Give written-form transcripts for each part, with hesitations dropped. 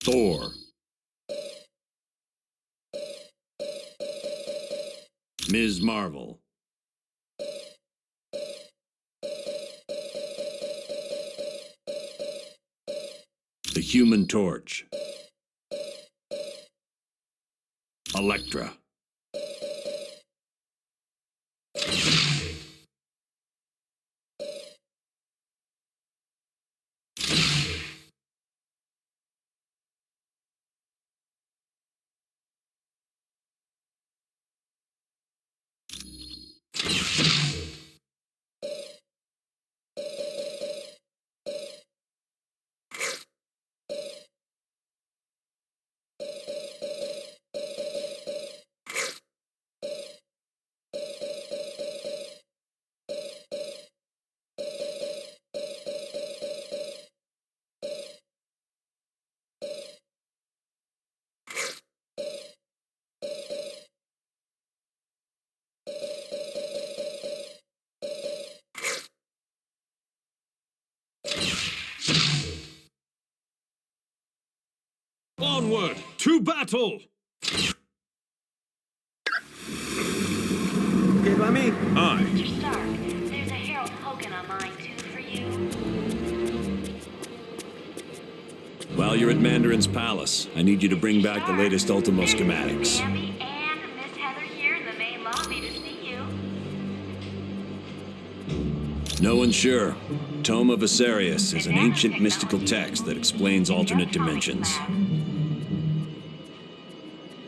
Thor. Ms. Marvel. The Human Torch. Elektra. Onward to battle! Okay, by me. Aye. Mr. Stark, there's a Harold Hogan on line 2 for you. While you're at Mandarin's palace, I need you to bring back the latest Ultimo schematics. Sammy and Miss Heather here in the main lobby to see you. No one's sure. Tome of Vicarious is an ancient mystical text that explains alternate dimensions.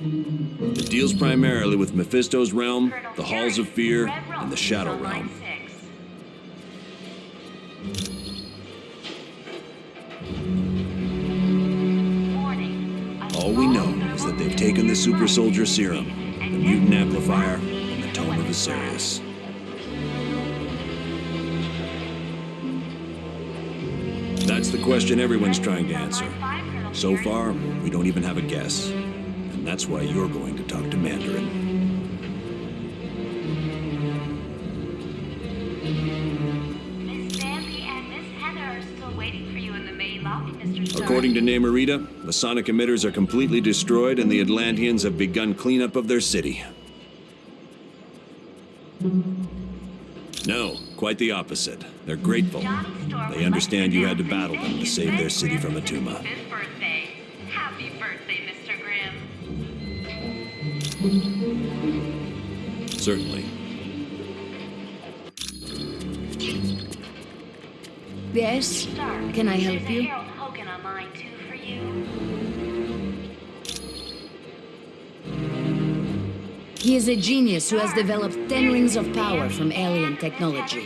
It deals primarily with Mephisto's realm, the Halls of Fear, and the Shadow Realm. All we know is that they've taken the Super Soldier Serum, the Mutant Amplifier, and the Tome of Vicarious. That's the question everyone's trying to answer. So far, we don't even have a guess. And that's why you're going to talk to Mandarin. Miss Bambi and Miss Heather are still waiting for you in the main lobby, Mr. Stark. According to Namorita, the sonic emitters are completely destroyed and the Atlanteans have begun cleanup of their city. No, quite the opposite. They're grateful. They understand you had to battle them to save their city from Atuma. His birthday. Happy birthday, Mr. Grimm. Certainly. Yes? Stark, Can I help there's a you? Harold Hogan on line 2 for you. He is a genius who has developed 10 rings of power from alien technology.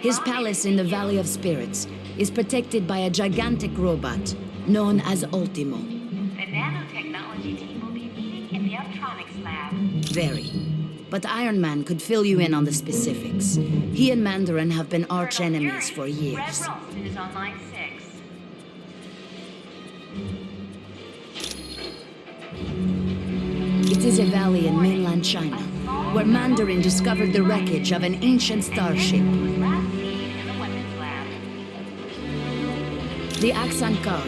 His palace in the Valley of Spirits is protected by a gigantic robot known as Ultimo. The nanotechnology team will be meeting in the Optronics lab. Very. But Iron Man could fill you in on the specifics. He and Mandarin have been arch enemies for Red years. Ralston is on line 6. It is a valley in mainland China, where Mandarin discovered the wreckage of an ancient starship. Was last seen in the weapons lab. The Axankar,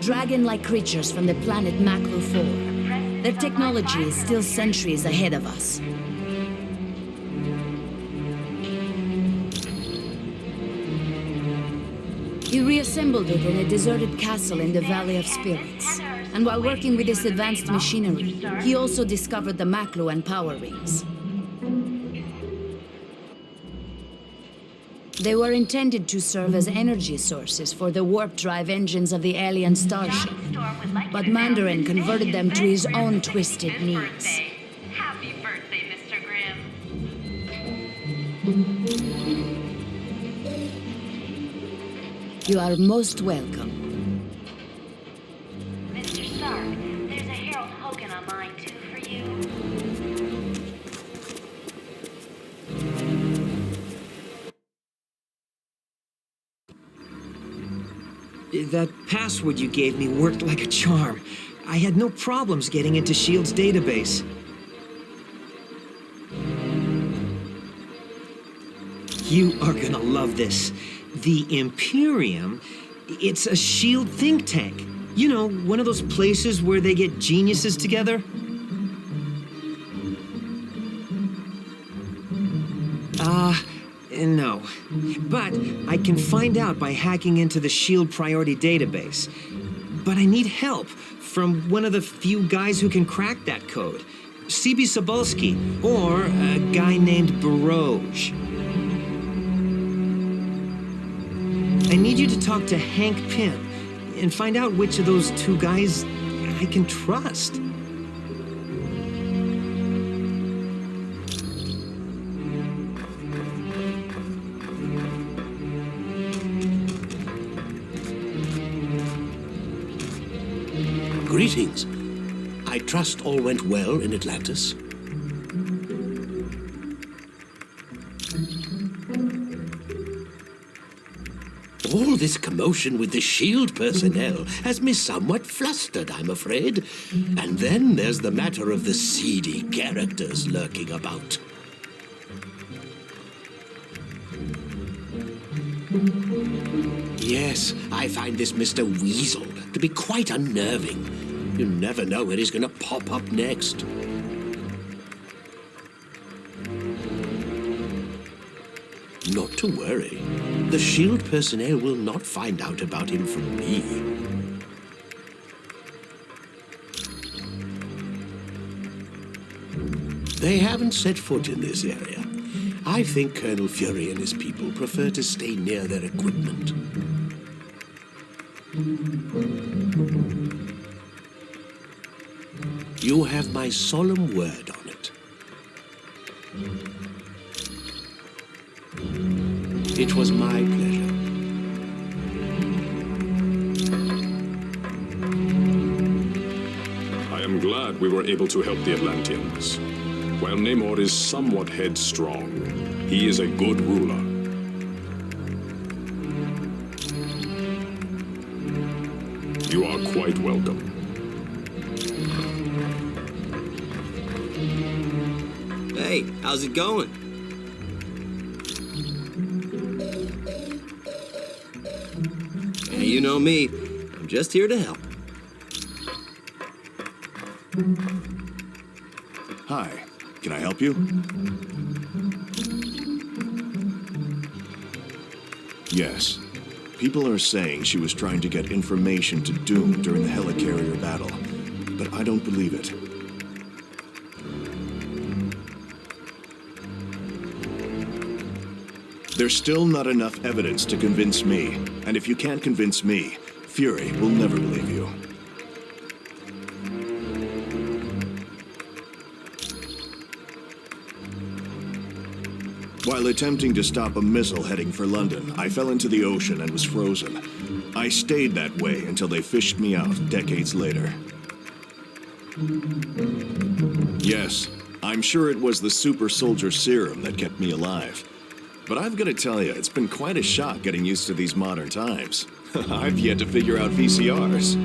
dragon-like creatures from the planet Maklu 4. Their technology is still centuries ahead of us. He reassembled it in a deserted castle in the Valley of Spirits. And while working with this advanced machinery, he also discovered the Maklu and power rings. They were intended to serve as energy sources for the warp drive engines of the alien starship. But Mandarin converted them to his own twisted needs. Happy birthday, Mr. Grimm. You are most welcome. Mr. Stark, there's a Harold Hogan on line 2 for you. That password you gave me worked like a charm. I had no problems getting into S.H.I.E.L.D.'s database. You are gonna love this. The Imperium, it's a S.H.I.E.L.D. think tank. You know, one of those places where they get geniuses together? No. But I can find out by hacking into the SHIELD priority database. But I need help from one of the few guys who can crack that code. CB Sobolski, or a guy named Baroge. I need you to talk to Hank Pym and find out which of those two guys I can trust. Greetings. I trust all went well in Atlantis. All this commotion with the SHIELD personnel has me somewhat flustered, I'm afraid. And then there's the matter of the seedy characters lurking about. Yes, I find this Mr. Weasel to be quite unnerving. You never know where he's going to pop up next. Not to worry. The SHIELD personnel will not find out about him from me. They haven't set foot in this area. I think Colonel Fury and his people prefer to stay near their equipment. You have my solemn word on it. It was my pleasure. I am glad we were able to help the Atlanteans. While Namor is somewhat headstrong, he is a good ruler. You are quite welcome. Hey, how's it going? Hey, you know me. I'm just here to help. Hi, can I help you? Yes. People are saying she was trying to get information to Doom during the helicarrier battle, but I don't believe it. There's still not enough evidence to convince me, and if you can't convince me, Fury will never believe you. While attempting to stop a missile heading for London, I fell into the ocean and was frozen. I stayed that way until they fished me out decades later. Yes, I'm sure it was the super soldier serum that kept me alive. But I've got to tell you, it's been quite a shock getting used to these modern times. I've yet to figure out VCRs.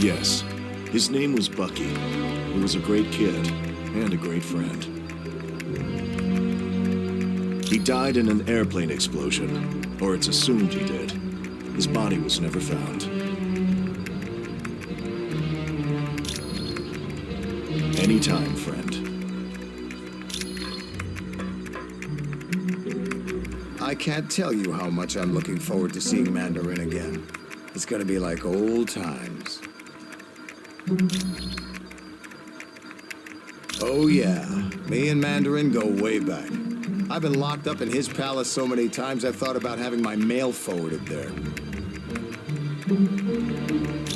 Yes, his name was Bucky. He was a great kid and a great friend. He died in an airplane explosion, or it's assumed he did. His body was never found. Anytime, friend. I can't tell you how much I'm looking forward to seeing Mandarin again. It's gonna be like old times. Oh yeah, me and Mandarin go way back. I've been locked up in his palace so many times I've thought about having my mail forwarded there.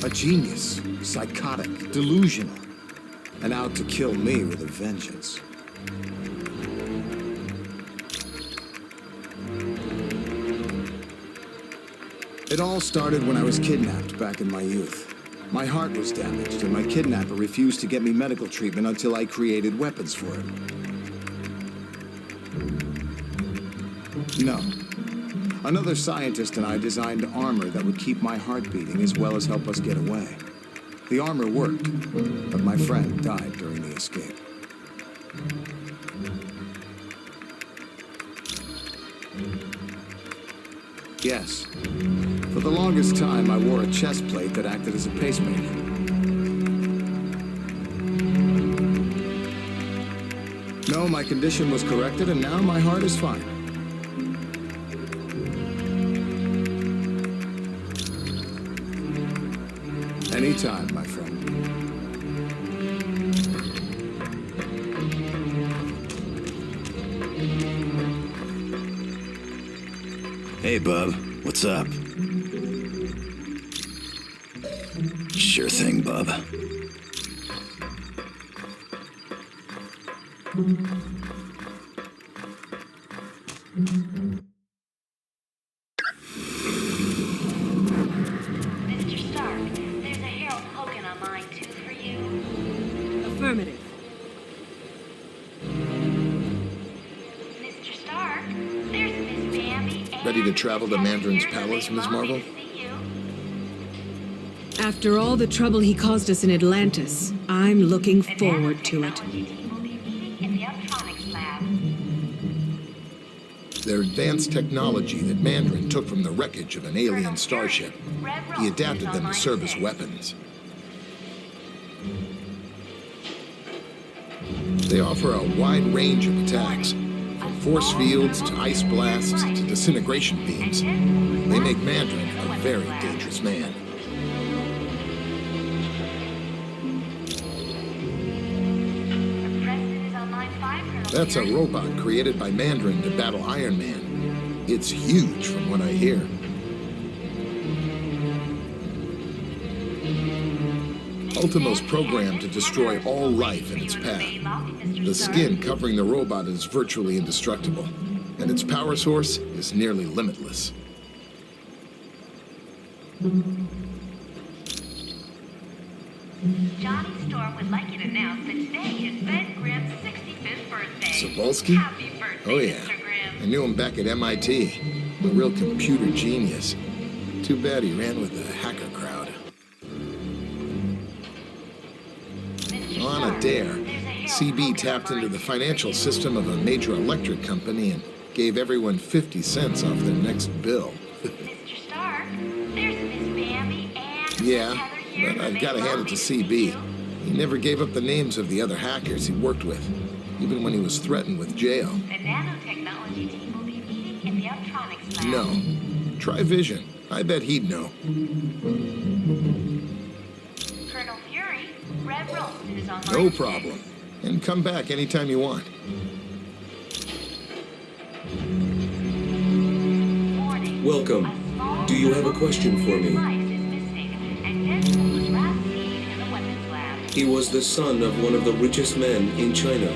A genius, psychotic, delusional, and out to kill me with a vengeance. It all started when I was kidnapped back in my youth. My heart was damaged, and my kidnapper refused to get me medical treatment until I created weapons for him. No. Another scientist and I designed armor that would keep my heart beating as well as help us get away. The armor worked, but my friend died during the escape. Yes. For the longest time, I wore a chest plate that acted as a pacemaker. No, my condition was corrected, and now my heart is fine. Anytime, my friend. Hey, bub. What's up? Sure thing, bub. Mr. Stark, there's a Harold Hogan on line 2 for you. Affirmative. Mr. Stark, there's Miss Bambi and Ready to travel to Miss Mandarin's Heather here in the palace, main Ms. lobby Marvel? to see you. After all the trouble he caused us in Atlantis, I'm looking forward to it. The nanotechnology team will be meeting in the Electronics Lab. Their advanced technology that Mandarin took from the wreckage of an alien starship. He adapted them to serve as weapons. They offer a wide range of attacks, from force fields to ice blasts to disintegration beams. They make Mandarin a very dangerous man. The president is on line 5, Colonel That's a Fury. robot created by Mandarin to battle Iron Man. It's huge from what I hear. Ultimo's programmed to destroy all life in its path. The skin covering the robot is virtually indestructible, and its power source is nearly limitless. Johnny Storm would like you to announce that today is Ben Grimm's 65th birthday. Cebulski? Happy birthday, Oh yeah, Mr. Grimm. I knew him back at MIT. A real computer genius. Too bad he ran with the hacker crowd. Mr. On a Stark, dare, there's a Harold CB Hogan tapped on into line the 2 financial for you. system of a major electric company and gave everyone 50 cents off their next bill. Mr. Stark, there's Miss Bambi and Miss Yeah, Heather here but in the I've got to main hand it lobby to see CB. you. He never gave up the names of the other hackers he worked with, even when he was threatened with jail. The nanotechnology team will be meeting in the Electronics Lab. No. Try Vision. I bet he'd know. Colonel Fury, Red Ralston is on line No 6. problem. And come back anytime you want. Warning. Welcome. A small Do you have a question for me? device is missing, and Deadpool was last seen in the weapons lab. He was the son of one of the richest men in China,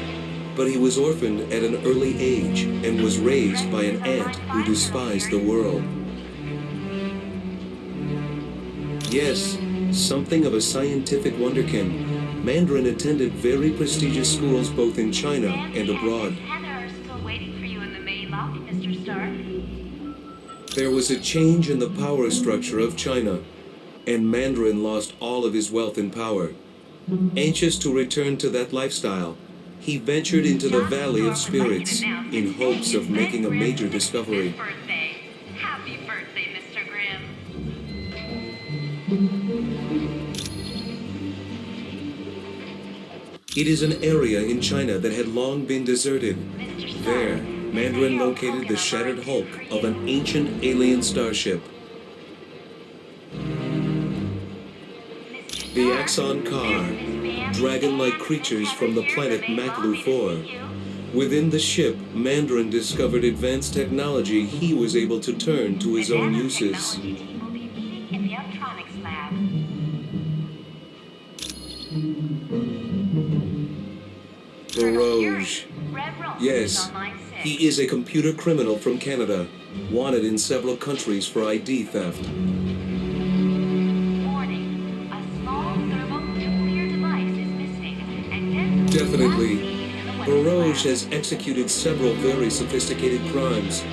but he was orphaned at an early age and was raised by an aunt who despised the world. Yes, something of a scientific wonderkin. Mandarin attended very prestigious schools both in China and abroad. Miss Heather are still waiting for you in the main lobby, Mr. Stark. There was a change in the power structure of China, and Mandarin lost all of his wealth and power. Anxious to return to that lifestyle, he ventured into the Valley of Spirits in hopes of making a major discovery. Birthday. Happy birthday, Mr. Grimm. It is an area in China that had long been deserted. Mr. Stark, There, Mandarin Harold located Hogan the on shattered line hulk 2 for of you. an ancient alien starship. Mr. The Stark, Axon Car, there's Miss Bambi dragon-like and creatures Miss from the Heather planet here in the main Maklu lobby to 4. see you. Within the ship, Mandarin discovered advanced technology he was able to turn to his The own uses. nanotechnology team will be meeting in the Electronics Lab. Barouge. Red Ralston is Yes, on line 6. he is a computer criminal from Canada, wanted in several countries for ID theft. Warning. A small thermonuclear device is missing, and Deadpool Definitely. is last seen in the weapons Barouge lab. has executed several very sophisticated crimes,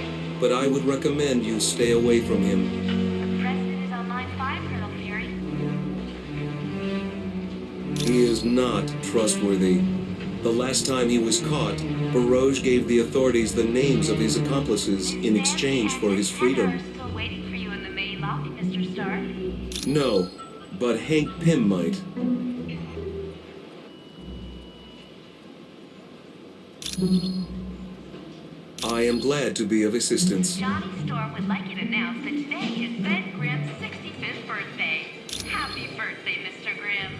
but I would recommend you stay away from him. The president is on line 5, Colonel Fury. He is not trustworthy. The last time he was caught, Barouge gave the authorities the names of his accomplices in exchange for his freedom. Still waiting No, but Hank Pym might. I am glad to be of assistance. Johnny Storm would like you to announce that today is Ben Grimm's 65th birthday. Happy birthday, Mr. Grimm.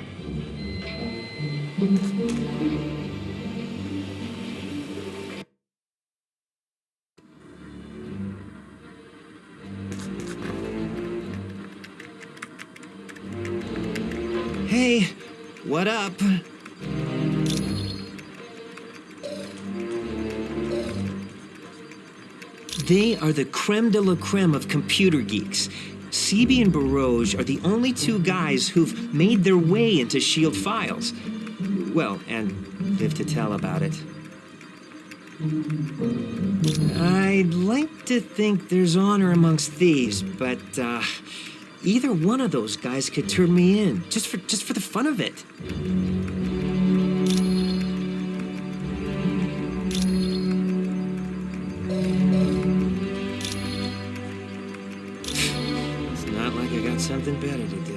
Hey, what up? They are the creme de la creme of computer geeks. CB and Barouge are the only two guys who've made their way into S.H.I.E.L.D. files. Well, and live to tell about it. I'd like to think there's honor amongst thieves, but either one of those guys could turn me in, just for the fun of it. It's not like I got something better to do.